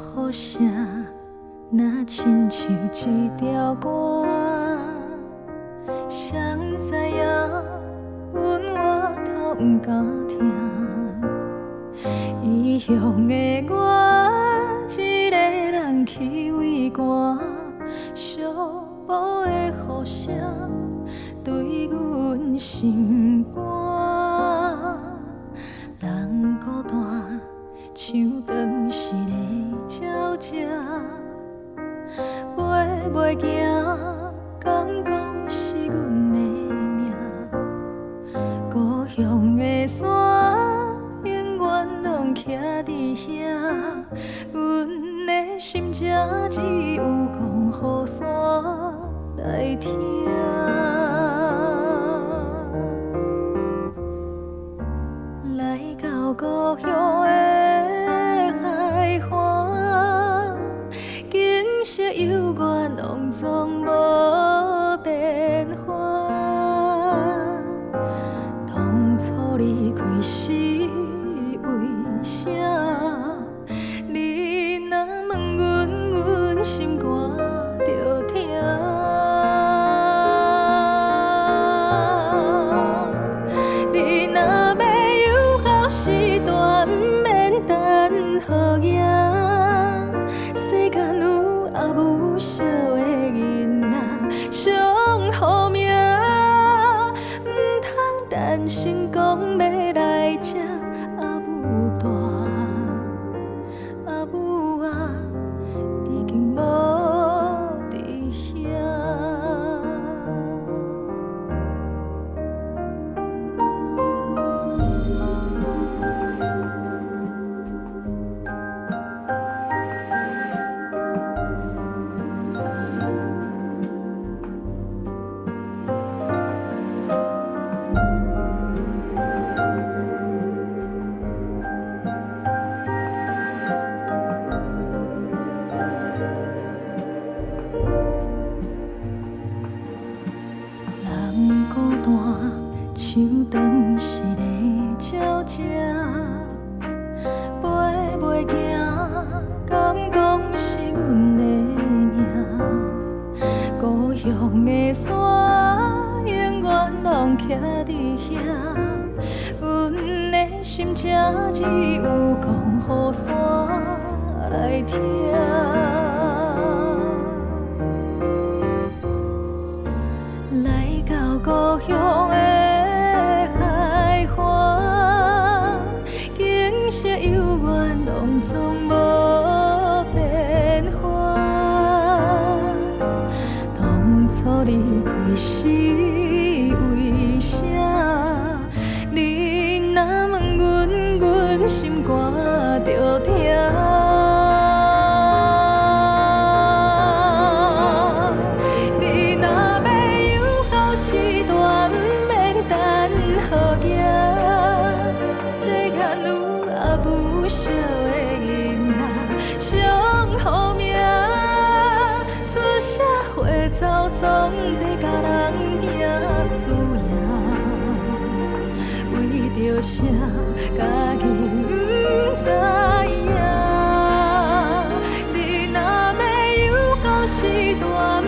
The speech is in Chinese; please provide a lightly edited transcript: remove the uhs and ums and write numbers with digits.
雨声，若亲像一条歌，谁知影阮我头不敢听，异乡的我一个人去畏寒，寂寞的雨声对阮心肝，人孤单像当时的鸟只，飞袂行，敢讲是阮的命。故乡的山永远拢徛伫遐，阮的心只有讲雨伞来听。来到故乡的海岸，景色悠远，拢总无变化。当初离开时为啥？你若问阮，阮心肝着疼。你若要有好时段，不免等雨夜。世间有阿母惜的囡仔，上好命，唔通等成功要来吃。阿母大，阿母啊，已经无伫遐。人孤单像当时的鸟只，飞袂行，敢讲是阮的命。故乡的山永远拢徛伫遐，阮的心只有讲雨伞来听。来到故乡的海岸，景色悠远，拢总无变化。当初离开时为啥？你若问阮，阮心肝着疼。不少的囡仔上好命，出社会走总得甲人拼输赢，为着啥家己不知影？你若要有好时段。